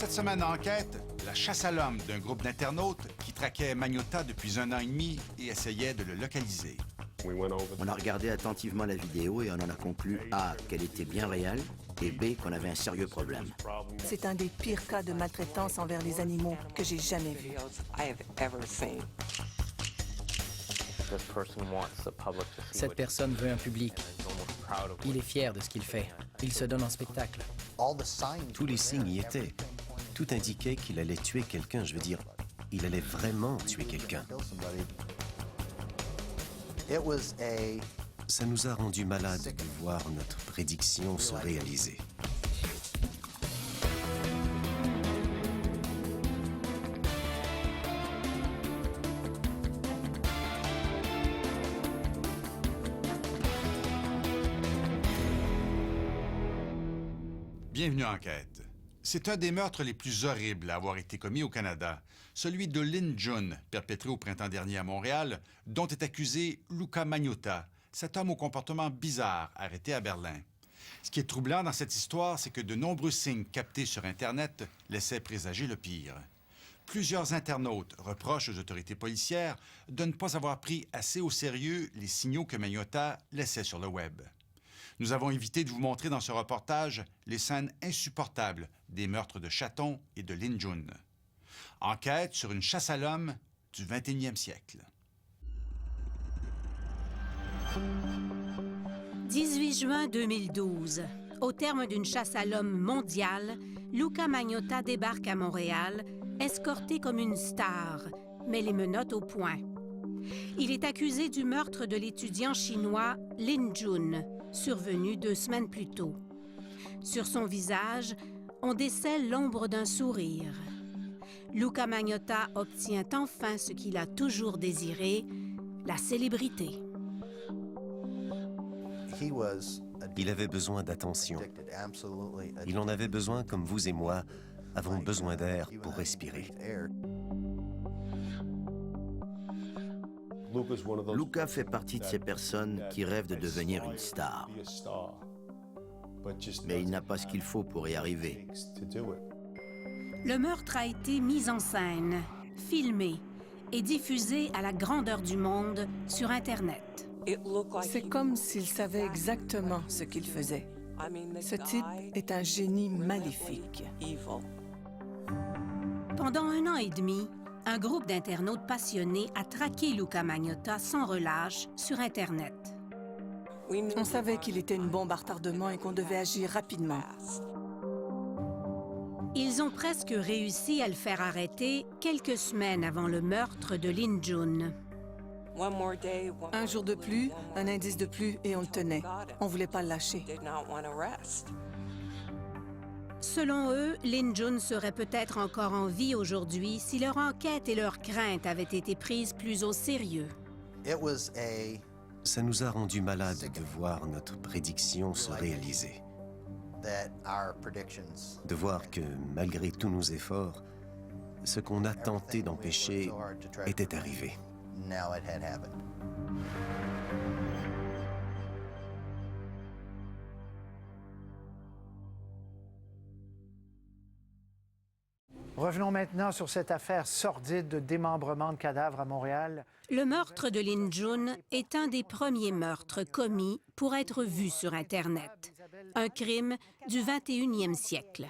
Cette semaine en enquête, la chasse à l'homme d'un groupe d'internautes qui traquait Magnota depuis 1 an et demi et essayait de le localiser. On a regardé attentivement la vidéo et on en a conclu A, qu'elle était bien réelle, et B, qu'on avait un sérieux problème. C'est un des pires cas de maltraitance envers les animaux que j'ai jamais vu. Cette personne veut un public. Il est fier de ce qu'il fait. Il se donne en spectacle. Tous les signes y étaient. Tout indiquait qu'il allait tuer quelqu'un. Je veux dire, il allait vraiment tuer quelqu'un. Ça nous a rendus malades de voir notre prédiction se réaliser. Bienvenue à Enquête. C'est un des meurtres les plus horribles à avoir été commis au Canada, celui de Lynn June, perpétré au printemps dernier à Montréal, dont est accusé Luca Magnotta, cet homme au comportement bizarre arrêté à Berlin. Ce qui est troublant dans cette histoire, c'est que de nombreux signes captés sur Internet laissaient présager le pire. Plusieurs internautes reprochent aux autorités policières de ne pas avoir pris assez au sérieux les signaux que Magnotta laissait sur le web. Nous avons évité de vous montrer dans ce reportage les scènes insupportables des meurtres de Chatton et de Lynn June. Enquête sur une chasse à l'homme du 21e siècle. 18 juin 2012. Au terme d'une chasse à l'homme mondiale, Luca Magnotta débarque à Montréal, escorté comme une star, mais les menottes au poing. Il est accusé du meurtre de l'étudiant chinois Lynn June, survenu 2 semaines plus tôt. Sur son visage, on décèle l'ombre d'un sourire. Luca Magnotta obtient enfin ce qu'il a toujours désiré, la célébrité. Il avait besoin d'attention. Il en avait besoin comme vous et moi avons besoin d'air pour respirer. Luca fait partie de ces personnes qui rêvent de devenir une star. Mais il n'a pas ce qu'il faut pour y arriver. Le meurtre a été mis en scène, filmé et diffusé à la grandeur du monde sur Internet. C'est comme s'il savait exactement ce qu'il faisait. Ce type est un génie maléfique. Pendant 1 an et demi, un groupe d'internautes passionnés a traqué Luca Magnotta sans relâche sur Internet. On savait qu'il était une bombe à retardement et qu'on devait agir rapidement. Ils ont presque réussi à le faire arrêter quelques semaines avant le meurtre de Lynn June. Un jour de plus, un indice de plus et on le tenait. On ne voulait pas le lâcher. Selon eux, Lynn June serait peut-être encore en vie aujourd'hui si leur enquête et leurs craintes avaient été prises plus au sérieux. Ça nous a rendus malades de voir notre prédiction se réaliser. De voir que, malgré tous nos efforts, ce qu'on a tenté d'empêcher était arrivé. Revenons maintenant sur cette affaire sordide de démembrement de cadavres à Montréal. Le meurtre de Lynn June est un des premiers meurtres commis pour être vu sur Internet. Un crime du 21e siècle.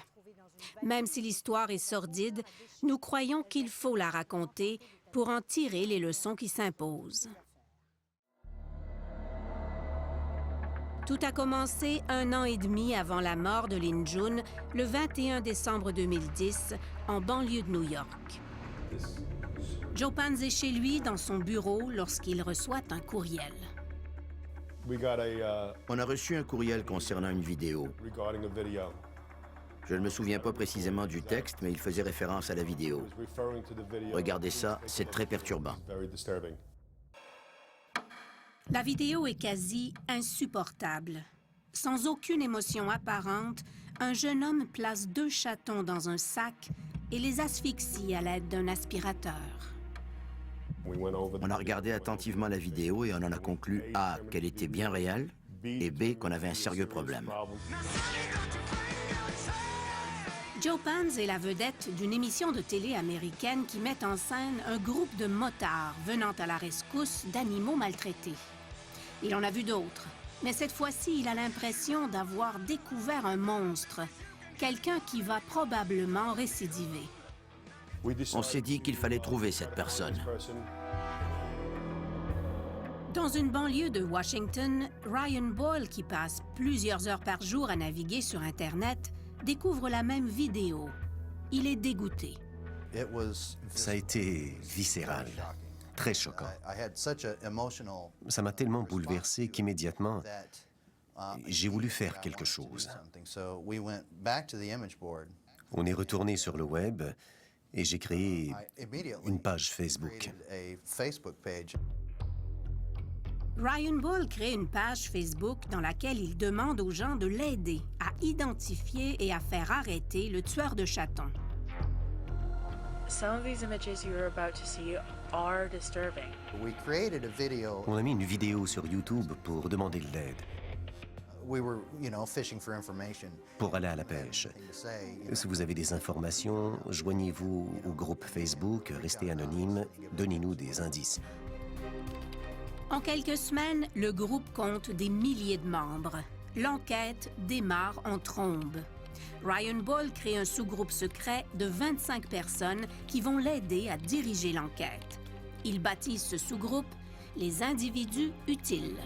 Même si l'histoire est sordide, nous croyons qu'il faut la raconter pour en tirer les leçons qui s'imposent. Tout a commencé 1 an et demi avant la mort de Lynn June, le 21 décembre 2010, en banlieue de New York. Joe Pans est chez lui, dans son bureau, lorsqu'il reçoit un courriel. On a reçu un courriel concernant une vidéo. Je ne me souviens pas précisément du texte, mais il faisait référence à la vidéo. Regardez ça, c'est très perturbant. La vidéo est quasi insupportable. Sans aucune émotion apparente, un jeune homme place 2 chatons dans un sac et les asphyxie à l'aide d'un aspirateur. On a regardé attentivement la vidéo et on en a conclu A, qu'elle était bien réelle, et B, qu'on avait un sérieux problème. Joe Pans est la vedette d'une émission de télé américaine qui met en scène un groupe de motards venant à la rescousse d'animaux maltraités. Il en a vu d'autres, mais cette fois-ci, il a l'impression d'avoir découvert un monstre, quelqu'un qui va probablement récidiver. On s'est dit qu'il fallait trouver cette personne. Dans une banlieue de Washington, Ryan Boyle, qui passe plusieurs heures par jour à naviguer sur Internet, découvre la même vidéo. Il est dégoûté. Ça a été viscéral, très choquant. Ça m'a tellement bouleversé qu'immédiatement, j'ai voulu faire quelque chose. On est retourné sur le web et j'ai créé une page Facebook. Ryan Boyle crée une page Facebook dans laquelle il demande aux gens de l'aider à identifier et à faire arrêter le tueur de chatons. Some of these images you're about to see are disturbing. On a mis une vidéo sur YouTube pour demander de l'aide, pour aller à la pêche. Si vous avez des informations, joignez-vous au groupe Facebook, restez anonyme, donnez-nous des indices. En quelques semaines, le groupe compte des milliers de membres. L'enquête démarre en trombe. Ryan Boyle crée un sous-groupe secret de 25 personnes qui vont l'aider à diriger l'enquête. Il baptise ce sous-groupe « Les individus utiles ».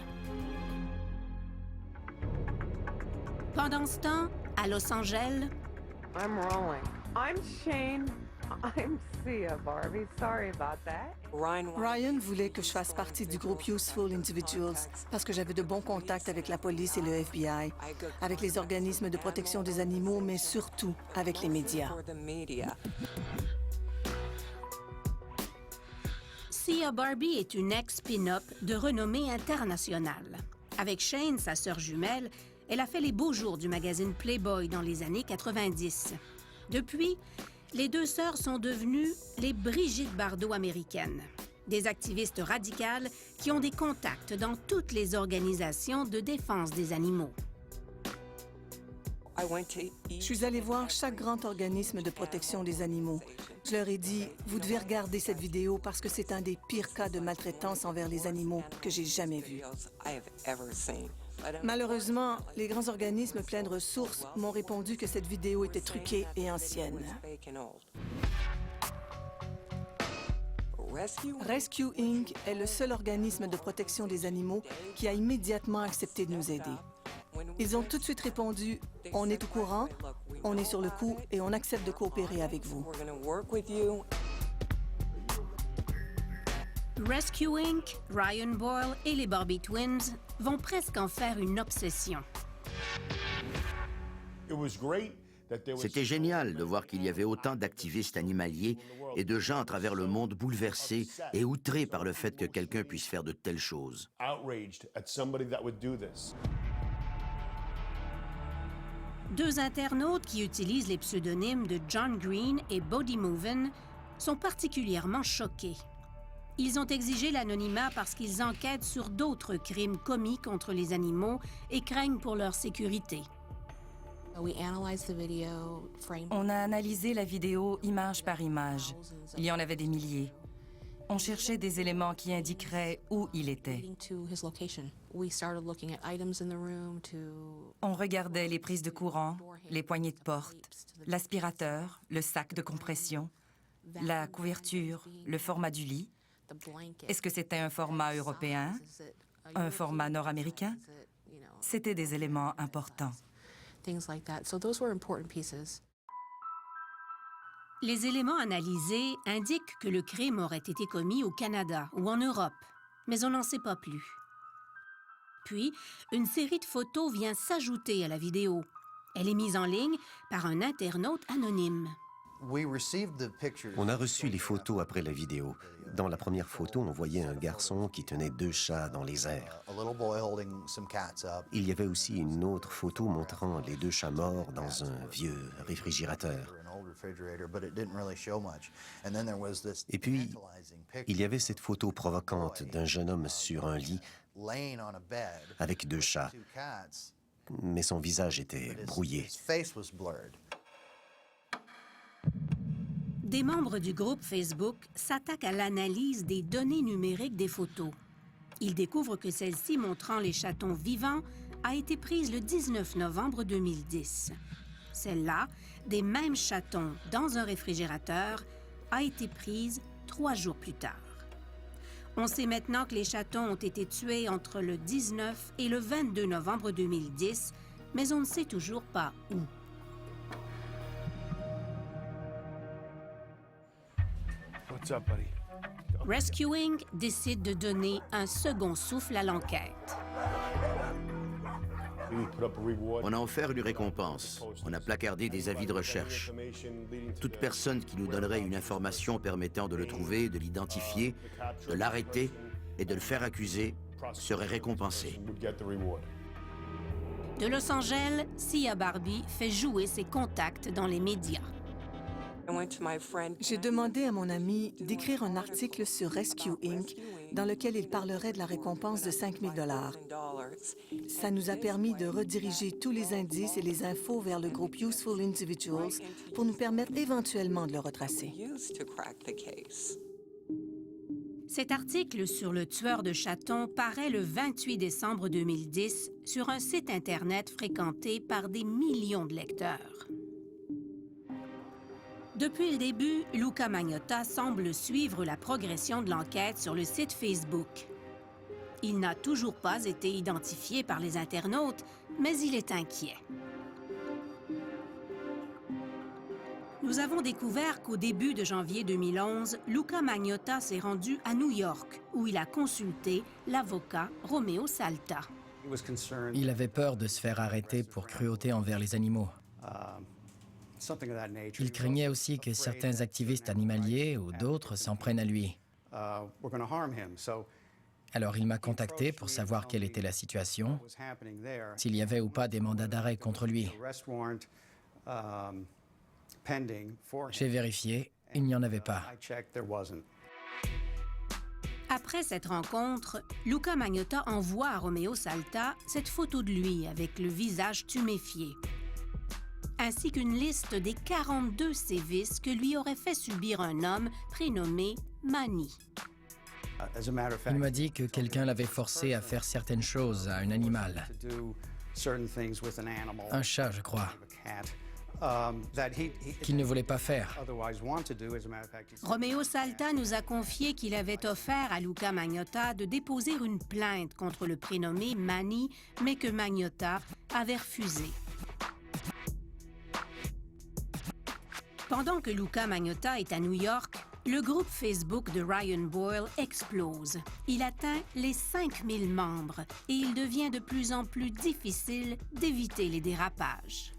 Pendant ce temps, à Los Angeles... I'm rolling. I'm Shane. I'm Sia, Barbie. Sorry about that. Ryan voulait que je fasse partie du groupe Useful Individuals parce que j'avais de bons contacts avec la police et le FBI, avec les organismes de protection des animaux, mais surtout avec les médias. Sia Barbie est une ex-pin-up de renommée internationale. Avec Shane, sa sœur jumelle, elle a fait les beaux jours du magazine Playboy dans les années 90. Depuis, les deux sœurs sont devenues les Brigitte Bardot américaines, des activistes radicales qui ont des contacts dans toutes les organisations de défense des animaux. Je suis allée voir chaque grand organisme de protection des animaux. Je leur ai dit, vous devez regarder cette vidéo parce que c'est un des pires cas de maltraitance envers les animaux que j'ai jamais vu. Malheureusement, les grands organismes pleins de ressources m'ont répondu que cette vidéo était truquée et ancienne. Rescue Inc. est le seul organisme de protection des animaux qui a immédiatement accepté de nous aider. Ils ont tout de suite répondu « On est au courant, on est sur le coup et on accepte de coopérer avec vous. » Rescue Inc., Ryan Boyle et les Barbie Twins vont presque en faire une obsession. C'était génial de voir qu'il y avait autant d'activistes animaliers et de gens à travers le monde bouleversés et outrés par le fait que quelqu'un puisse faire de telles choses. Deux internautes qui utilisent les pseudonymes de John Green et Bodie Moven sont particulièrement choqués. Ils ont exigé l'anonymat parce qu'ils enquêtent sur d'autres crimes commis contre les animaux et craignent pour leur sécurité. On a analysé la vidéo image par image. Il y en avait des milliers. On cherchait des éléments qui indiqueraient où il était. On regardait les prises de courant, les poignées de porte, l'aspirateur, le sac de compression, la couverture, le format du lit. Est-ce que c'était un format européen, un format nord-américain? C'était des éléments importants. Les éléments analysés indiquent que le crime aurait été commis au Canada ou en Europe, mais on n'en sait pas plus. Puis, une série de photos vient s'ajouter à la vidéo. Elle est mise en ligne par un internaute anonyme. On a reçu les photos après la vidéo. Dans la première photo, on voyait un garçon qui tenait deux chats dans les airs. Il y avait aussi une autre photo montrant les deux chats morts dans un vieux réfrigérateur. Et puis, il y avait cette photo provocante d'un jeune homme sur un lit avec deux chats, mais son visage était brouillé. Des membres du groupe Facebook s'attaquent à l'analyse des données numériques des photos. Ils découvrent que celle-ci montrant les chatons vivants a été prise le 19 novembre 2010. Celle-là, des mêmes chatons dans un réfrigérateur, a été prise 3 jours plus tard. On sait maintenant que les chatons ont été tués entre le 19 et le 22 novembre 2010, mais on ne sait toujours pas où. What's up, buddy? Rescuing décide de donner un second souffle à l'enquête. On a offert une récompense. On a placardé des avis de recherche. Toute personne qui nous donnerait une information permettant de le trouver, de l'identifier, de l'arrêter et de le faire accuser serait récompensée. De Los Angeles, Sia Barbie fait jouer ses contacts dans les médias. J'ai demandé à mon ami d'écrire un article sur Rescue Inc. dans lequel il parlerait de la récompense de 5 000 $. Ça nous a permis de rediriger tous les indices et les infos vers le groupe Useful Individuals pour nous permettre éventuellement de le retracer. Cet article sur le tueur de chatons paraît le 28 décembre 2010 sur un site Internet fréquenté par des millions de lecteurs. Depuis le début, Luca Magnotta semble suivre la progression de l'enquête sur le site Facebook. Il n'a toujours pas été identifié par les internautes, mais il est inquiet. Nous avons découvert qu'au début de janvier 2011, Luca Magnotta s'est rendu à New York, où il a consulté l'avocat Romeo Salta. Il avait peur de se faire arrêter pour cruauté envers les animaux. Il craignait aussi que certains activistes animaliers ou d'autres s'en prennent à lui. Alors il m'a contacté pour savoir quelle était la situation, s'il y avait ou pas des mandats d'arrêt contre lui. J'ai vérifié, il n'y en avait pas. Après cette rencontre, Luca Magnotta envoie à Romeo Salta cette photo de lui avec le visage tuméfié, ainsi qu'une liste des 42 sévices que lui aurait fait subir un homme prénommé Manny. Il m'a dit que quelqu'un l'avait forcé à faire certaines choses à un animal. Un chat, je crois. Qu'il ne voulait pas faire. Romeo Salta nous a confié qu'il avait offert à Luca Magnotta de déposer une plainte contre le prénommé Manny, mais que Magnotta avait refusé. Pendant que Luca Magnotta est à New York, le groupe Facebook de Ryan Boyle explose. Il atteint les 5000 membres et il devient de plus en plus difficile d'éviter les dérapages.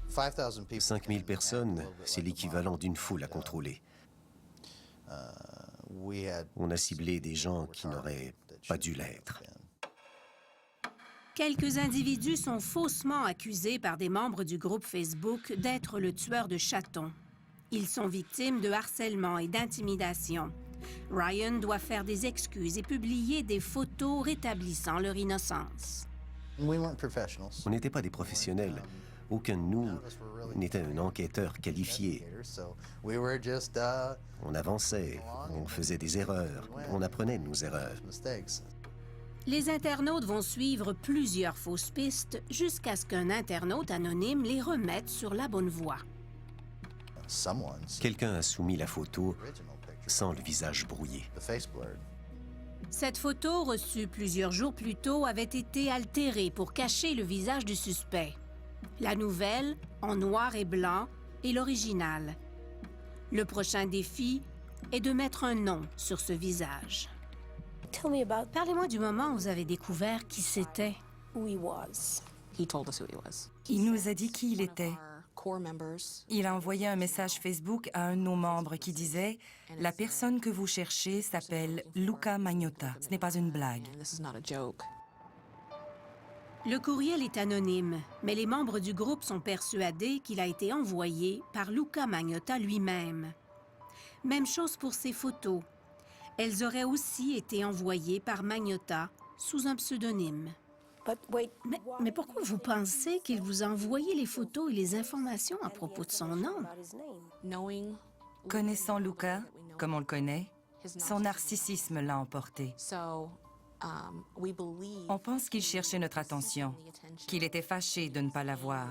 5000 personnes, c'est l'équivalent d'une foule à contrôler. On a ciblé des gens qui n'auraient pas dû l'être. Quelques individus sont faussement accusés par des membres du groupe Facebook d'être le tueur de chatons. Ils sont victimes de harcèlement et d'intimidation. Ryan doit faire des excuses et publier des photos rétablissant leur innocence. On n'était pas des professionnels. Aucun de nous n'était un enquêteur qualifié. On avançait, on faisait des erreurs, on apprenait de nos erreurs. Les internautes vont suivre plusieurs fausses pistes jusqu'à ce qu'un internaute anonyme les remette sur la bonne voie. Quelqu'un a soumis la photo sans le visage brouillé. Cette photo, reçue plusieurs jours plus tôt, avait été altérée pour cacher le visage du suspect. La nouvelle, en noir et blanc, est l'original. Le prochain défi est de mettre un nom sur ce visage. Parlez-moi du moment où vous avez découvert qui c'était. Il nous a dit qui il était. Il a envoyé un message Facebook à un de nos membres qui disait « La personne que vous cherchez s'appelle Luca Magnotta. Ce n'est pas une blague. » Le courriel est anonyme, mais les membres du groupe sont persuadés qu'il a été envoyé par Luca Magnotta lui-même. Même chose pour ses photos. Elles auraient aussi été envoyées par Magnotta sous un pseudonyme. Mais pourquoi vous pensez qu'il vous a envoyé les photos et les informations à propos de son nom? Connaissant Luca, comme on le connaît, son narcissisme l'a emporté. On pense qu'il cherchait notre attention, qu'il était fâché de ne pas l'avoir.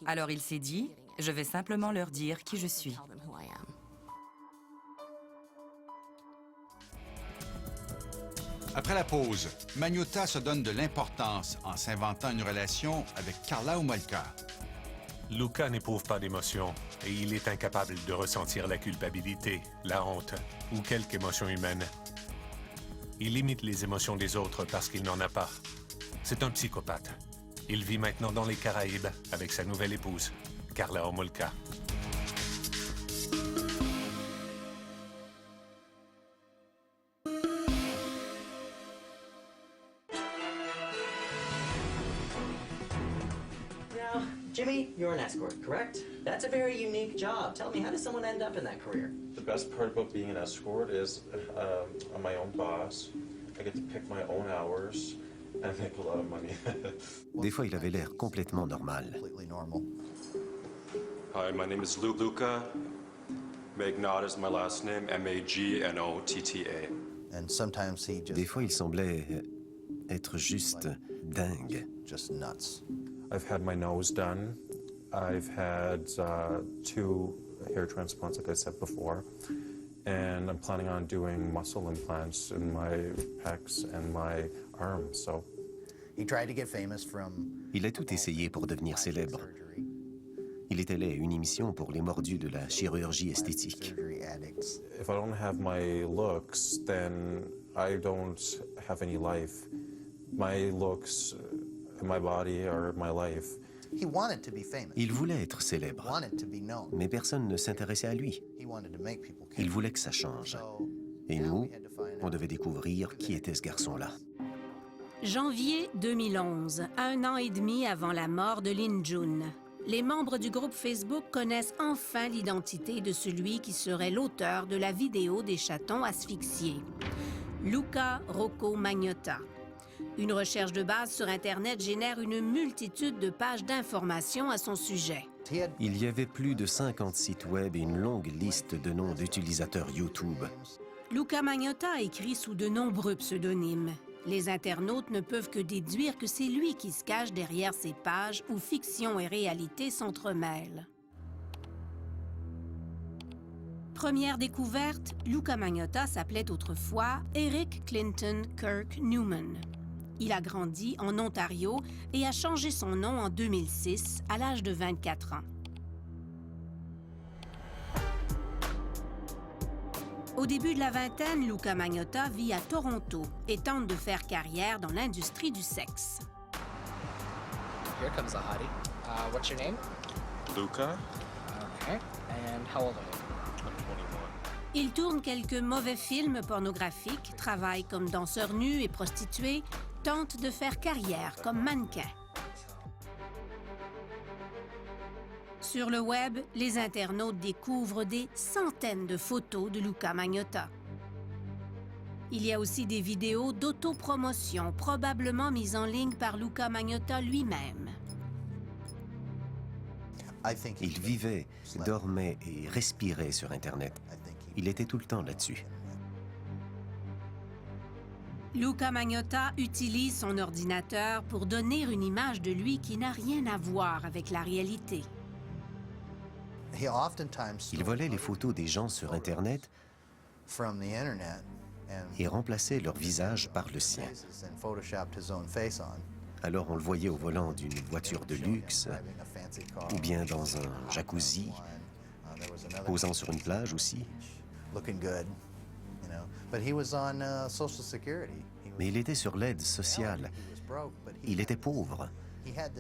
Alors il s'est dit, je vais simplement leur dire qui je suis. Après la pause, Magnotta se donne de l'importance en s'inventant une relation avec Karla Homolka. Luca n'éprouve pas d'émotion et il est incapable de ressentir la culpabilité, la honte ou quelque émotion humaine. Il imite les émotions des autres parce qu'il n'en a pas. C'est un psychopathe. Il vit maintenant dans les Caraïbes avec sa nouvelle épouse, Karla Homolka. Now, Jimmy, you're an escort, correct? That's a very unique job. Tell me, how does someone end up in that career? The best part about being an escort is I'm my own boss. I get to pick my own hours and make a lot of money. Des fois, il avait l'air complètement normal. Hi, my name is Luca. Magnotta is my last name, M-A-G-N-O-T-T-A. Des fois, il semblait être juste dingue. I've had my nose done. I've had 2 hair transplants, like I said before. And I'm planning on doing muscle implants in my pecs and my arms, so... Il a tout essayé pour devenir célèbre. Il est allé à une émission pour les mordus de la chirurgie esthétique. If I don't have my looks, then I don't have any life. My looks, my body are my life. Il voulait être célèbre, mais personne ne s'intéressait à lui. Il voulait que ça change. Et nous, on devait découvrir qui était ce garçon-là. Janvier 2011, 1 an et demi avant la mort de Lin Jun. Les membres du groupe Facebook connaissent enfin l'identité de celui qui serait l'auteur de la vidéo des chatons asphyxiés. Luca Rocco Magnotta. Une recherche de base sur Internet génère une multitude de pages d'informations à son sujet. Il y avait plus de 50 sites web et une longue liste de noms d'utilisateurs YouTube. Luca Magnotta a écrit sous de nombreux pseudonymes. Les internautes ne peuvent que déduire que c'est lui qui se cache derrière ces pages où fiction et réalité s'entremêlent. Première découverte, Luca Magnotta s'appelait autrefois Eric Clinton Kirk Newman. Il a grandi en Ontario et a changé son nom en 2006, à l'âge de 24 ans. Au début de la vingtaine, Luca Magnotta vit à Toronto et tente de faire carrière dans l'industrie du sexe. Here comes a hottie. What's your name? Luca. Okay. And how old are you? I'm 21. Il tourne quelques mauvais films pornographiques, travaille comme danseur nu et prostituée, tente de faire carrière comme mannequin. Sur le web, les internautes découvrent des centaines de photos de Luca Magnotta. Il y a aussi des vidéos d'autopromotion, probablement mises en ligne par Luca Magnotta lui-même. Il vivait, dormait et respirait sur Internet. Il était tout le temps là-dessus. Luca Magnotta utilise son ordinateur pour donner une image de lui qui n'a rien à voir avec la réalité. Il volait les photos des gens sur Internet et remplaçait leur visage par le sien. Alors on le voyait au volant d'une voiture de luxe, ou bien dans un jacuzzi, posant sur une plage aussi. Mais il était sur l'aide sociale. Il était pauvre.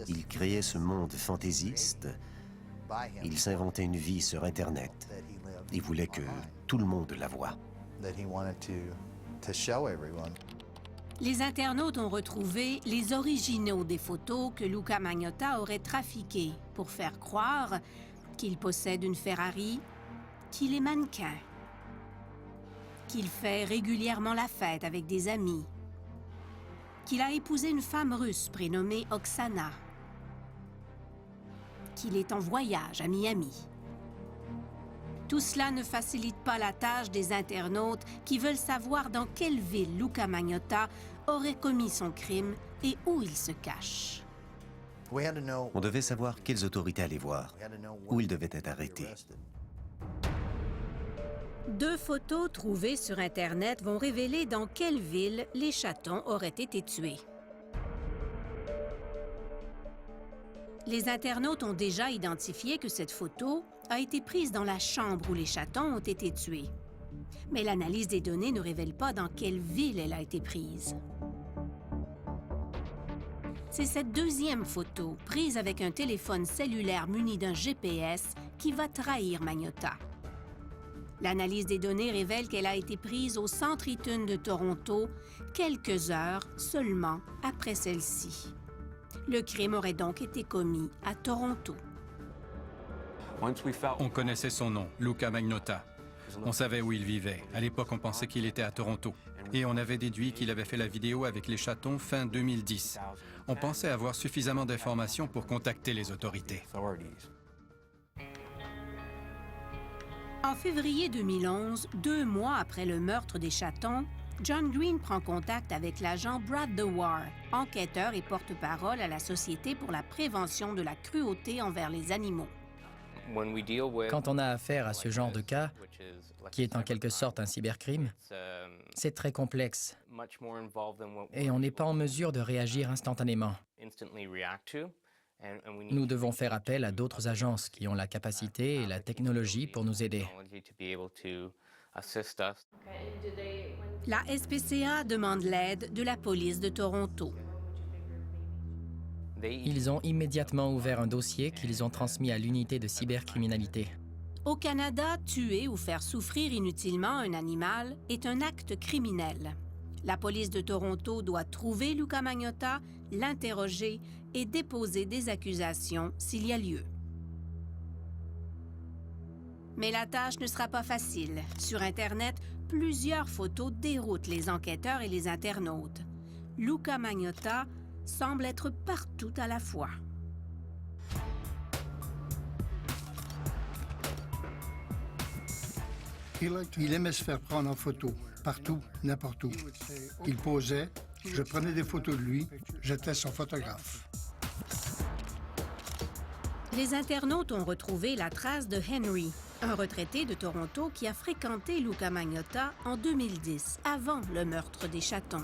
Il créait ce monde fantaisiste. Il s'inventait une vie sur Internet. Il voulait que tout le monde la voie. Les internautes ont retrouvé les originaux des photos que Luca Magnotta aurait trafiquées pour faire croire qu'il possède une Ferrari, qu'il est mannequin, qu'il fait régulièrement la fête avec des amis, qu'il a épousé une femme russe prénommée Oksana, qu'il est en voyage à Miami. Tout cela ne facilite pas la tâche des internautes qui veulent savoir dans quelle ville Luka Magnotta aurait commis son crime et où il se cache. On devait savoir quelles autorités aller voir, où il devait être arrêté. 2 photos trouvées sur Internet vont révéler dans quelle ville les chatons auraient été tués. Les internautes ont déjà identifié que cette photo a été prise dans la chambre où les chatons ont été tués. Mais l'analyse des données ne révèle pas dans quelle ville elle a été prise. C'est cette 2e photo, prise avec un téléphone cellulaire muni d'un GPS, qui va trahir Magnotta. L'analyse des données révèle qu'elle a été prise au Centre Eaton de Toronto quelques heures seulement après celle-ci. Le crime aurait donc été commis à Toronto. On connaissait son nom, Luka Magnotta. On savait où il vivait. À l'époque, on pensait qu'il était à Toronto. Et on avait déduit qu'il avait fait la vidéo avec les chatons fin 2010. On pensait avoir suffisamment d'informations pour contacter les autorités. En février 2011, 2 mois après le meurtre des chatons, John Green prend contact avec l'agent Brad Dewar, enquêteur et porte-parole à la Société pour la prévention de la cruauté envers les animaux. Quand on a affaire à ce genre de cas, qui est en quelque sorte un cybercrime, c'est très complexe et on n'est pas en mesure de réagir instantanément. Nous devons faire appel à d'autres agences qui ont la capacité et la technologie pour nous aider. La SPCA demande l'aide de la police de Toronto. Ils ont immédiatement ouvert un dossier qu'ils ont transmis à l'unité de cybercriminalité. Au Canada, tuer ou faire souffrir inutilement un animal est un acte criminel. La police de Toronto doit trouver Luka Magnotta, l'interroger et déposer des accusations s'il y a lieu. Mais la tâche ne sera pas facile. Sur Internet, plusieurs photos déroutent les enquêteurs et les internautes. Luka Magnotta semble être partout à la fois. Il aimait se faire prendre en photo, partout, n'importe où. Il posait, je prenais des photos de lui, j'étais son photographe. Les internautes ont retrouvé la trace de Henry, un retraité de Toronto qui a fréquenté Luka Magnotta en 2010, avant le meurtre des chatons.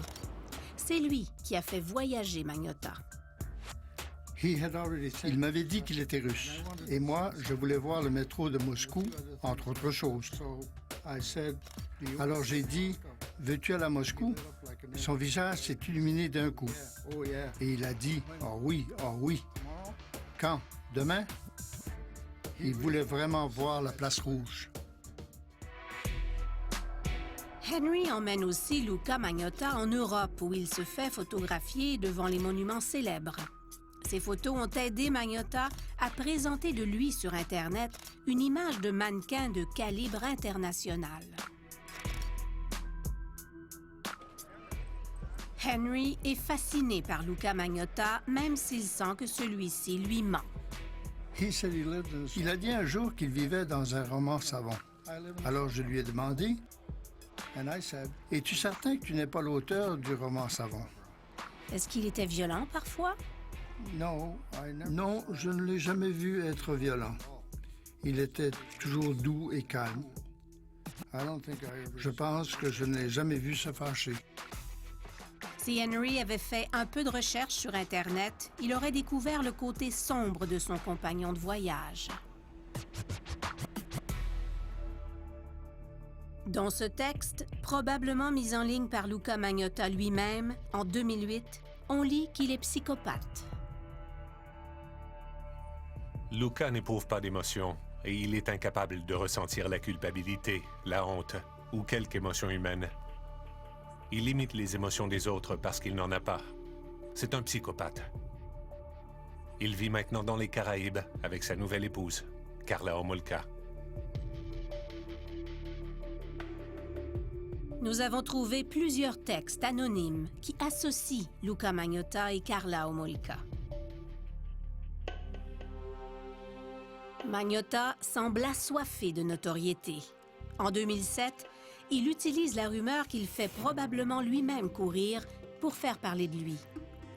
C'est lui qui a fait voyager Magnotta. Il m'avait dit qu'il était russe. Et moi, je voulais voir le métro de Moscou, entre autres choses. Alors j'ai dit, veux-tu aller à Moscou? Son visage s'est illuminé d'un coup. Et il a dit, oh oui, oh oui. Quand? Demain? Il voulait vraiment voir la place rouge. Henry emmène aussi Luka Magnotta en Europe, où il se fait photographier devant les monuments célèbres. Ces photos ont aidé Magnotta à présenter de lui sur Internet une image de mannequin de calibre international. Henry est fasciné par Luka Magnotta, même s'il sent que celui-ci lui ment. Il a dit un jour qu'il vivait dans un roman savon. Alors je lui ai demandé, « Es-tu certain que tu n'es pas l'auteur du roman savon? » Est-ce qu'il était violent parfois? Non, je ne l'ai jamais vu être violent. Il était toujours doux et calme. Je pense que je ne l'ai jamais vu se fâcher. Si Henry avait fait un peu de recherche sur Internet, il aurait découvert le côté sombre de son compagnon de voyage. Dans ce texte, probablement mis en ligne par Luka Magnotta lui-même, en 2008, on lit qu'il est psychopathe. Luka n'éprouve pas d'émotion et il est incapable de ressentir la culpabilité, la honte ou quelque émotion humaine. Il imite les émotions des autres parce qu'il n'en a pas. C'est un psychopathe. Il vit maintenant dans les Caraïbes avec sa nouvelle épouse, Karla Homolka. Nous avons trouvé plusieurs textes anonymes qui associent Luka Magnotta et Karla Homolka. Magnotta semble assoiffé de notoriété. En 2007, il utilise la rumeur qu'il fait probablement lui-même courir pour faire parler de lui.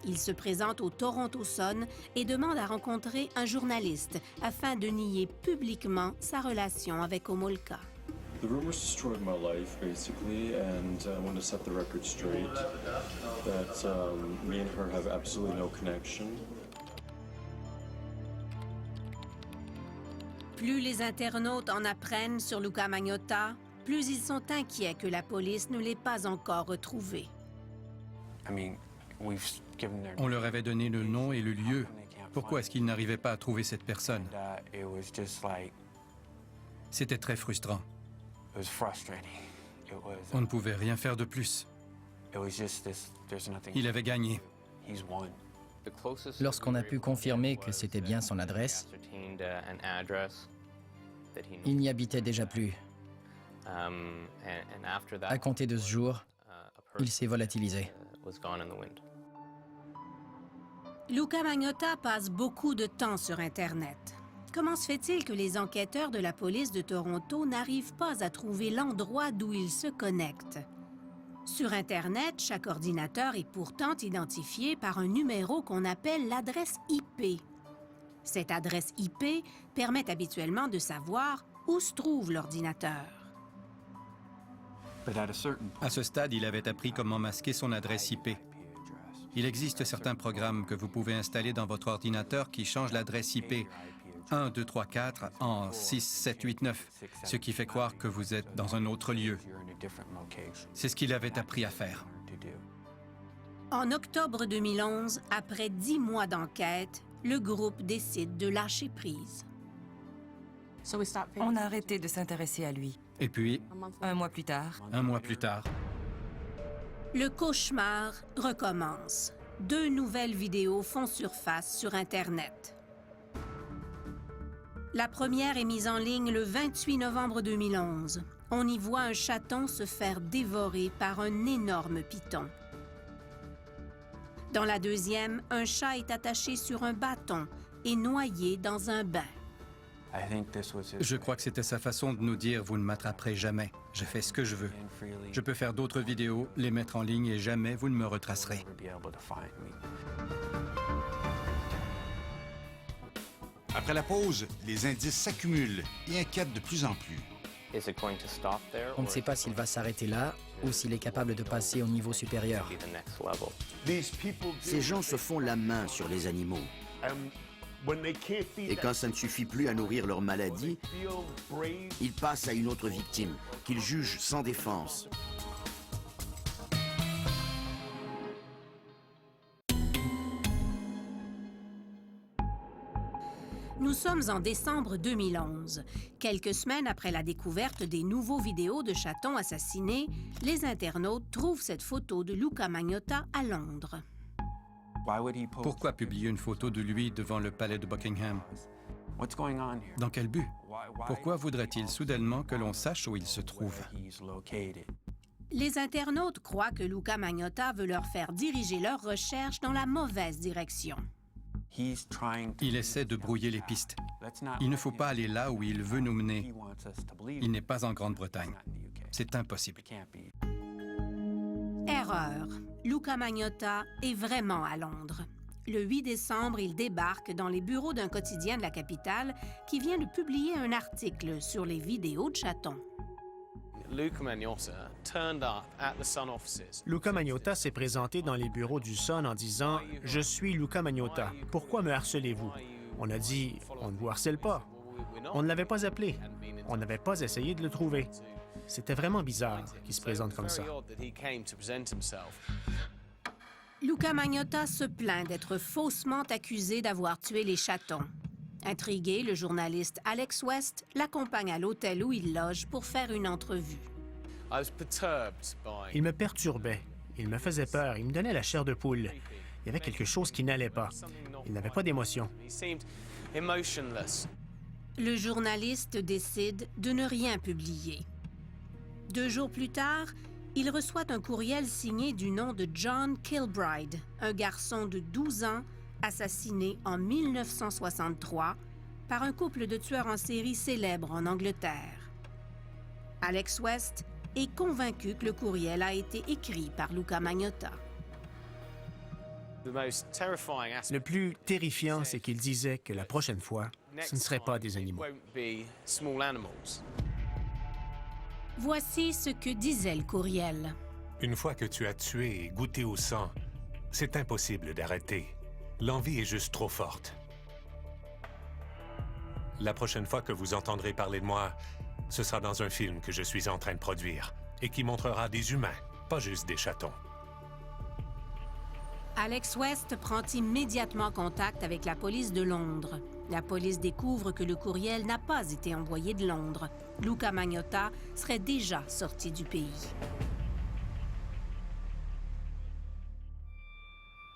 Il se présente au Toronto Sun et demande à rencontrer un journaliste afin de nier publiquement sa relation avec Homolka. The rumors destroyed my life, basically, and I want to set the record straight that me and her have absolutely no connection. Plus les internautes en apprennent sur Luka Magnotta, plus ils sont inquiets que la police ne l'ait pas encore retrouvé. On leur avait donné le nom et le lieu. Pourquoi est-ce qu'ils n'arrivaient pas à trouver cette personne? C'était très frustrant. On ne pouvait rien faire de plus. Il avait gagné. Lorsqu'on a pu confirmer que c'était bien son adresse, il n'y habitait déjà plus. À compter de ce jour, il s'est volatilisé. Luka Magnotta passe beaucoup de temps sur Internet. Comment se fait-il que les enquêteurs de la police de Toronto n'arrivent pas à trouver l'endroit d'où il se connecte? Sur Internet, chaque ordinateur est pourtant identifié par un numéro qu'on appelle l'adresse IP. Cette adresse IP permet habituellement de savoir où se trouve l'ordinateur. À ce stade, il avait appris comment masquer son adresse IP. Il existe certains programmes que vous pouvez installer dans votre ordinateur qui changent l'adresse IP 1, 2, 3, 4 en 6, 7, 8, 9, ce qui fait croire que vous êtes dans un autre lieu. C'est ce qu'il avait appris à faire. En octobre 2011, après 10 mois d'enquête, le groupe décide de lâcher prise. On a arrêté de s'intéresser à lui. Et puis, un mois plus tard, le cauchemar recommence. 2 nouvelles vidéos font surface sur Internet. La première est mise en ligne le 28 novembre 2011. On y voit un chaton se faire dévorer par un énorme python. Dans la deuxième, un chat est attaché sur un bâton et noyé dans un bain. Je crois que c'était sa façon de nous dire « Vous ne m'attraperez jamais. Je fais ce que je veux. Je peux faire d'autres vidéos, les mettre en ligne et jamais vous ne me retracerez. » Après la pause, les indices s'accumulent et inquiètent de plus en plus. On ne sait pas s'il va s'arrêter là ou s'il est capable de passer au niveau supérieur. Ces gens se font la main sur les animaux. Et quand ça ne suffit plus à nourrir leur maladie, ils passent à une autre victime, qu'ils jugent sans défense. Nous sommes en décembre 2011. Quelques semaines après la découverte des nouveaux vidéos de chatons assassinés, les internautes trouvent cette photo de Luka Magnotta à Londres. Pourquoi publier une photo de lui devant le palais de Buckingham? Dans quel but? Pourquoi voudrait-il soudainement que l'on sache où il se trouve? Les internautes croient que Luka Magnotta veut leur faire diriger leurs recherches dans la mauvaise direction. Il essaie de brouiller les pistes. Il ne faut pas aller là où il veut nous mener. Il n'est pas en Grande-Bretagne. C'est impossible. Erreur. Luka Magnotta est vraiment à Londres. Le 8 décembre, il débarque dans les bureaux d'un quotidien de la capitale qui vient de publier un article sur les vidéos de chatons. Luka Magnotta s'est présenté dans les bureaux du Sun en disant « Je suis Luka Magnotta. Pourquoi me harcelez-vous? » On a dit « On ne vous harcèle pas. » On ne l'avait pas appelé. On n'avait pas essayé de le trouver. C'était vraiment bizarre qu'il se présente comme ça. Luka Magnotta se plaint d'être faussement accusé d'avoir tué les chatons. Intrigué, le journaliste Alex West l'accompagne à l'hôtel où il loge pour faire une entrevue. Il me perturbait. Il me faisait peur. Il me donnait la chair de poule. Il y avait quelque chose qui n'allait pas. Il n'avait pas d'émotion. Le journaliste décide de ne rien publier. 2 jours plus tard, il reçoit un courriel signé du nom de John Kilbride, un garçon de 12 ans assassiné en 1963 par un couple de tueurs en série célèbres en Angleterre. Alex West est convaincu que le courriel a été écrit par Luca Magnotta. Le plus terrifiant, c'est qu'il disait que la prochaine fois, ce ne seraient pas des animaux. Voici ce que disait le courriel. Une fois que tu as tué et goûté au sang, c'est impossible d'arrêter. L'envie est juste trop forte. La prochaine fois que vous entendrez parler de moi, ce sera dans un film que je suis en train de produire et qui montrera des humains, pas juste des chatons. Alex West prend immédiatement contact avec la police de Londres. La police découvre que le courriel n'a pas été envoyé de Londres. Luca Magnotta serait déjà sorti du pays.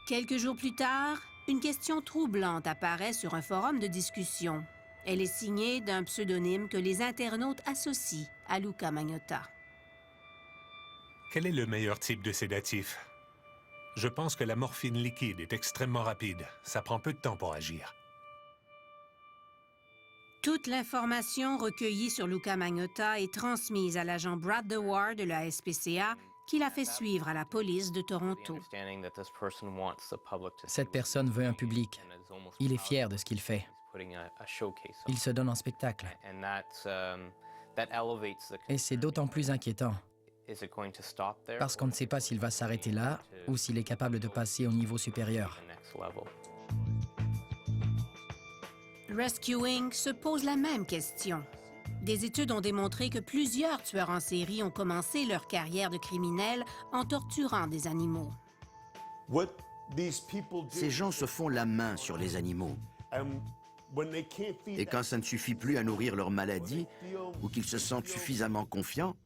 Quelques jours plus tard, une question troublante apparaît sur un forum de discussion. Elle est signée d'un pseudonyme que les internautes associent à Luca Magnotta. Quel est le meilleur type de sédatif? Je pense que la morphine liquide est extrêmement rapide. Ça prend peu de temps pour agir. Toute l'information recueillie sur Luca Magnotta est transmise à l'agent Brad Dewar de la SPCA, qui l'a fait suivre à la police de Toronto. Cette personne veut un public. Il est fier de ce qu'il fait. Il se donne en spectacle. Et c'est d'autant plus inquiétant, parce qu'on ne sait pas s'il va s'arrêter là ou s'il est capable de passer au niveau supérieur. Rescue Inc. se pose la même question. Des études ont démontré que plusieurs tueurs en série ont commencé leur carrière de criminels en torturant des animaux. Ces gens se font la main sur les animaux. Et quand ça ne suffit plus à nourrir leur maladie ou qu'ils se sentent suffisamment confiants,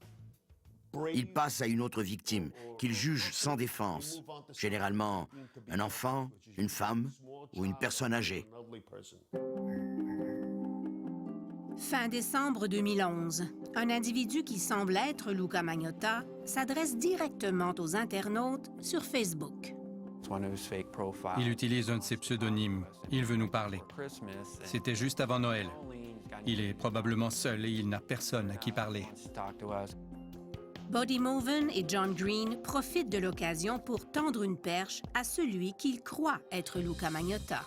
ils passent à une autre victime qu'ils jugent sans défense, généralement un enfant, une femme ou une personne âgée. Fin décembre 2011, un individu qui semble être Luca Magnotta s'adresse directement aux internautes sur Facebook. Il utilise un de ses pseudonymes. Il veut nous parler. C'était juste avant Noël. Il est probablement seul et il n'a personne à qui parler. Buddy Moven et John Green profitent de l'occasion pour tendre une perche à celui qu'ils croient être Luca Magnotta.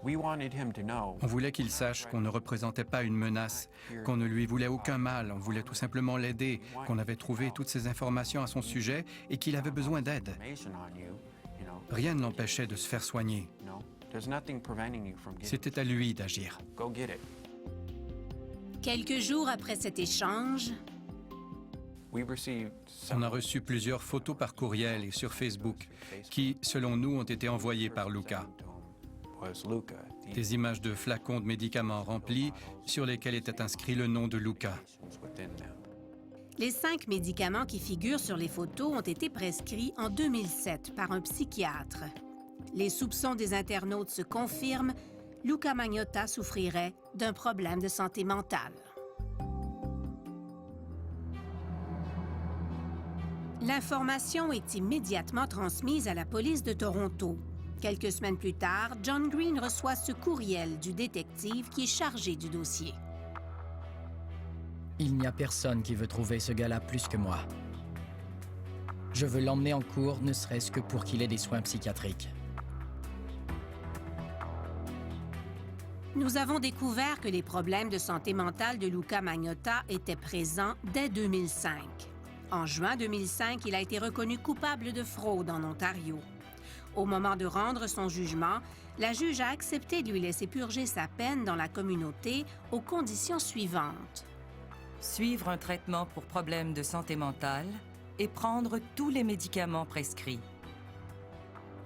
On voulait qu'il sache qu'on ne représentait pas une menace, qu'on ne lui voulait aucun mal, on voulait tout simplement l'aider, qu'on avait trouvé toutes ces informations à son sujet et qu'il avait besoin d'aide. Rien ne l'empêchait de se faire soigner. C'était à lui d'agir. Quelques jours après cet échange, on a reçu plusieurs photos par courriel et sur Facebook qui, selon nous, ont été envoyées par Luca. Des images de flacons de médicaments remplis sur lesquels était inscrit le nom de Luca. Les 5 médicaments qui figurent sur les photos ont été prescrits en 2007 par un psychiatre. Les soupçons des internautes se confirment, Luca Magnotta souffrirait d'un problème de santé mentale. L'information est immédiatement transmise à la police de Toronto. Quelques semaines plus tard, John Green reçoit ce courriel du détective qui est chargé du dossier. Il n'y a personne qui veut trouver ce gars-là plus que moi. Je veux l'emmener en cours, ne serait-ce que pour qu'il ait des soins psychiatriques. Nous avons découvert que les problèmes de santé mentale de Luca Magnotta étaient présents dès 2005. En juin 2005, il a été reconnu coupable de fraude en Ontario. Au moment de rendre son jugement, la juge a accepté de lui laisser purger sa peine dans la communauté aux conditions suivantes. Suivre un traitement pour problèmes de santé mentale et prendre tous les médicaments prescrits.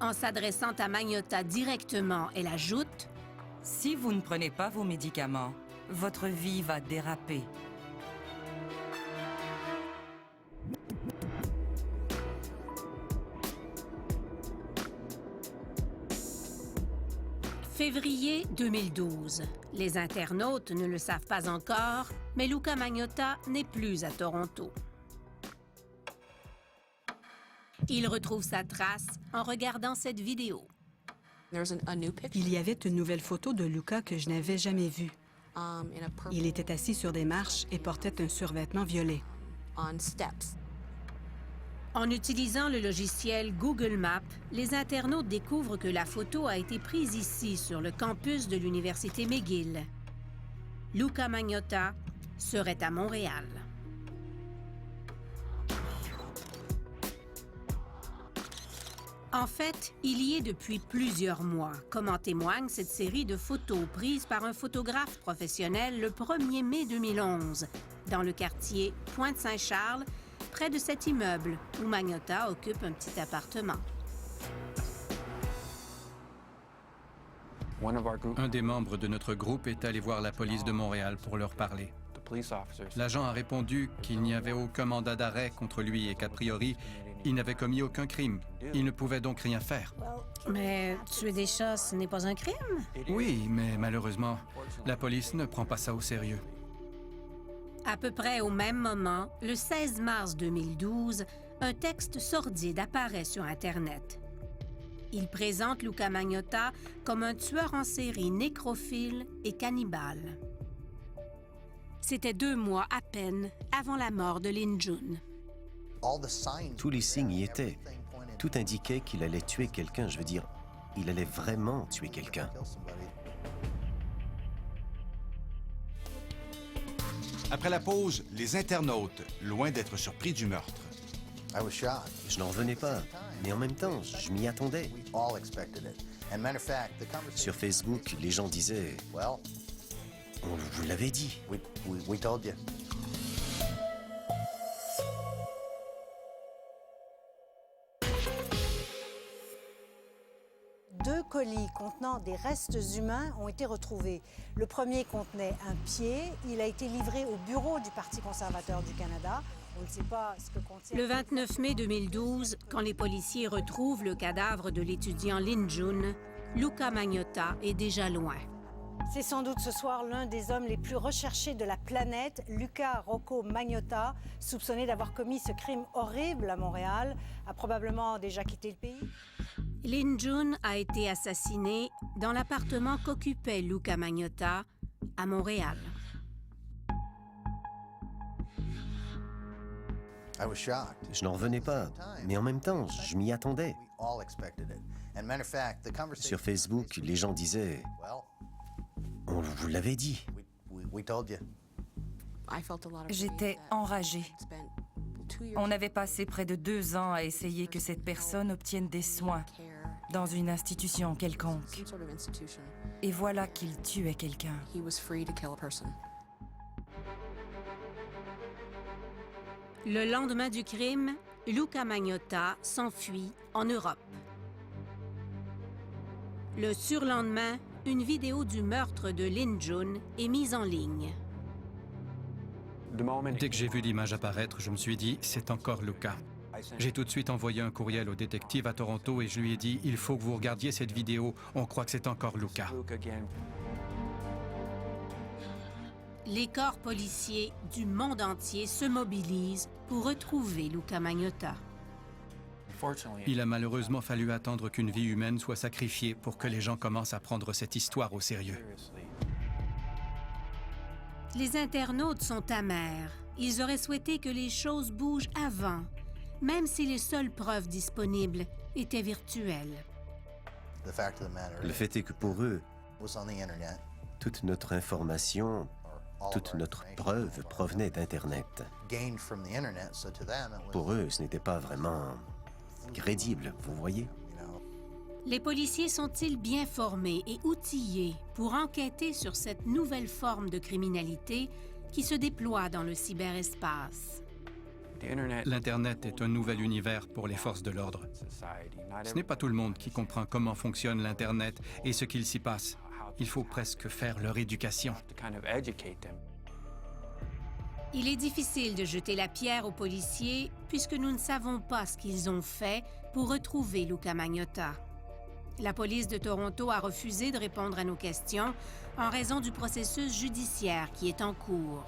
En s'adressant à Magnotta directement, elle ajoute « Si vous ne prenez pas vos médicaments, votre vie va déraper. » Février 2012. Les internautes ne le savent pas encore, mais Luca Magnotta n'est plus à Toronto. Il retrouve sa trace en regardant cette vidéo. Il y avait une nouvelle photo de Luca que je n'avais jamais vue. Il était assis sur des marches et portait un survêtement violet. En utilisant le logiciel Google Maps, les internautes découvrent que la photo a été prise ici, sur le campus de l'Université McGill. Luca Magnotta serait à Montréal. En fait, il y est depuis plusieurs mois, comme en témoigne cette série de photos prises par un photographe professionnel le 1er mai 2011, dans le quartier Pointe-Saint-Charles, près de cet immeuble où Magnotta occupe un petit appartement. Un des membres de notre groupe est allé voir la police de Montréal pour leur parler. L'agent a répondu qu'il n'y avait aucun mandat d'arrêt contre lui et qu'a priori, il n'avait commis aucun crime. Il ne pouvait donc rien faire. Mais tuer des chats, ce n'est pas un crime? Oui, mais malheureusement, la police ne prend pas ça au sérieux. À peu près au même moment, le 16 mars 2012, un texte sordide apparaît sur Internet. Il présente Luca Magnotta comme un tueur en série nécrophile et cannibale. C'était 2 mois à peine avant la mort de Lin Jun. Tous les signes y étaient. Tout indiquait qu'il allait tuer quelqu'un. Je veux dire, il allait vraiment tuer quelqu'un. Après la pause, les internautes, loin d'être surpris du meurtre. Je n'en revenais pas, mais en même temps, je m'y attendais. Sur Facebook, les gens disaient « On vous l'avait dit ». Deux colis contenant des restes humains ont été retrouvés. Le premier contenait un pied. Il a été livré au bureau du Parti conservateur du Canada. On ne sait pas ce que contient... Le 29 mai 2012, quand les policiers retrouvent le cadavre de l'étudiant Lin Jun, Luca Magnotta est déjà loin. C'est sans doute ce soir l'un des hommes les plus recherchés de la planète, Luca Rocco Magnotta, soupçonné d'avoir commis ce crime horrible à Montréal, a probablement déjà quitté le pays. Lin Jun a été assassiné dans l'appartement qu'occupait Luca Magnotta à Montréal. Je n'en revenais pas, mais en même temps, je m'y attendais. Sur Facebook, les gens disaient « On vous l'avait dit ». J'étais enragée. On avait passé près de 2 ans à essayer que cette personne obtienne des soins dans une institution quelconque. Et voilà qu'il tuait quelqu'un. Le lendemain du crime, Luca Magnotta s'enfuit en Europe. Le surlendemain, une vidéo du meurtre de Lin Jun est mise en ligne. Dès que j'ai vu l'image apparaître, je me suis dit, c'est encore Luca. J'ai tout de suite envoyé un courriel au détective à Toronto et je lui ai dit, il faut que vous regardiez cette vidéo, on croit que c'est encore Luca. Les corps policiers du monde entier se mobilisent pour retrouver Luca Magnotta. Il a malheureusement fallu attendre qu'une vie humaine soit sacrifiée pour que les gens commencent à prendre cette histoire au sérieux. Les internautes sont amers. Ils auraient souhaité que les choses bougent avant, même si les seules preuves disponibles étaient virtuelles. Le fait est que pour eux, toute notre information, toute notre preuve provenait d'Internet. Pour eux, ce n'était pas vraiment crédible, vous voyez? Les policiers sont-ils bien formés et outillés pour enquêter sur cette nouvelle forme de criminalité qui se déploie dans le cyberespace? L'Internet est un nouvel univers pour les forces de l'ordre. Ce n'est pas tout le monde qui comprend comment fonctionne l'Internet et ce qu'il s'y passe. Il faut presque faire leur éducation. Il est difficile de jeter la pierre aux policiers puisque nous ne savons pas ce qu'ils ont fait pour retrouver Luca Magnotta. La police de Toronto a refusé de répondre à nos questions en raison du processus judiciaire qui est en cours.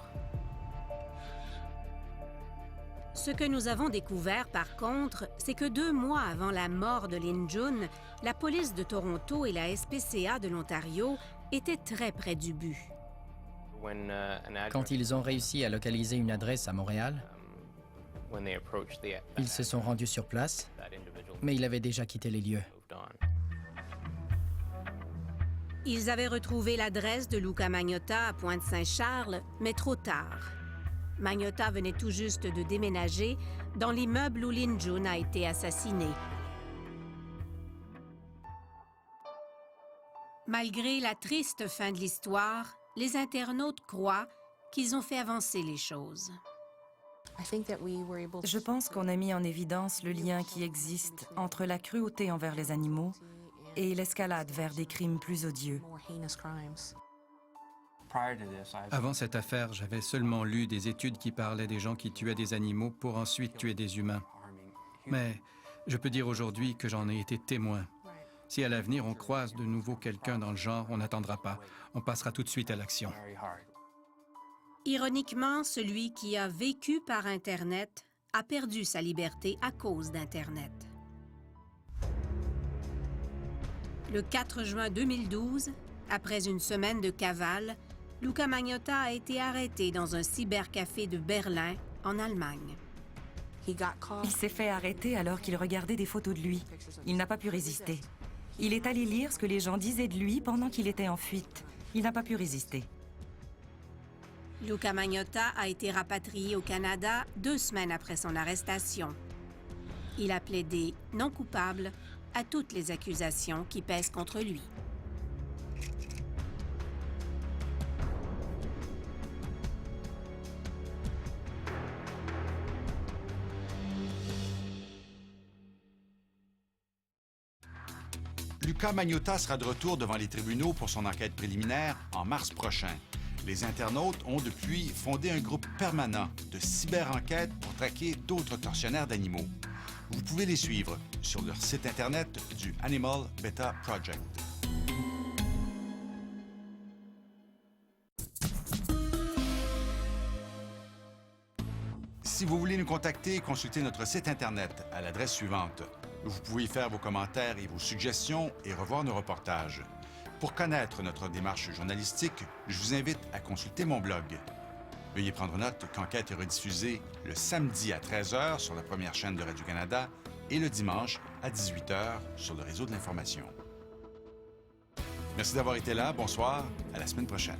Ce que nous avons découvert, par contre, c'est que 2 mois avant la mort de Lin Jun, la police de Toronto et la SPCA de l'Ontario étaient très près du but. Quand ils ont réussi à localiser une adresse à Montréal, ils se sont rendus sur place, mais il avait déjà quitté les lieux. Ils avaient retrouvé l'adresse de Luca Magnotta à Pointe-Saint-Charles, mais trop tard. Magnotta venait tout juste de déménager dans l'immeuble où Lin Jun a été assassiné. Malgré la triste fin de l'histoire, les internautes croient qu'ils ont fait avancer les choses. Je pense qu'on a mis en évidence le lien qui existe entre la cruauté envers les animaux et l'escalade vers des crimes plus odieux. Avant cette affaire, j'avais seulement lu des études qui parlaient des gens qui tuaient des animaux pour ensuite tuer des humains. Mais je peux dire aujourd'hui que j'en ai été témoin. Si à l'avenir on croise de nouveau quelqu'un dans le genre, on n'attendra pas. On passera tout de suite à l'action. Ironiquement, celui qui a vécu par Internet a perdu sa liberté à cause d'Internet. Le 4 juin 2012, après une semaine de cavale, Luca Magnotta a été arrêté dans un cybercafé de Berlin, en Allemagne. Il s'est fait arrêter alors qu'il regardait des photos de lui. Il n'a pas pu résister. Il est allé lire ce que les gens disaient de lui pendant qu'il était en fuite. Il n'a pas pu résister. Luca Magnotta a été rapatrié au Canada 2 semaines après son arrestation. Il a plaidé non coupable à toutes les accusations qui pèsent contre lui. Luca Magnotta sera de retour devant les tribunaux pour son enquête préliminaire en mars prochain. Les internautes ont depuis fondé un groupe permanent de cyber-enquête pour traquer d'autres tortionnaires d'animaux. Vous pouvez les suivre sur leur site Internet du Animal Beta Project. Si vous voulez nous contacter, consultez notre site Internet à l'adresse suivante. Vous pouvez y faire vos commentaires et vos suggestions et revoir nos reportages. Pour connaître notre démarche journalistique, je vous invite à consulter mon blog. Veuillez prendre note qu'Enquête est rediffusée le samedi à 13h sur la première chaîne de Radio-Canada et le dimanche à 18h sur le réseau de l'information. Merci d'avoir été là. Bonsoir. À la semaine prochaine.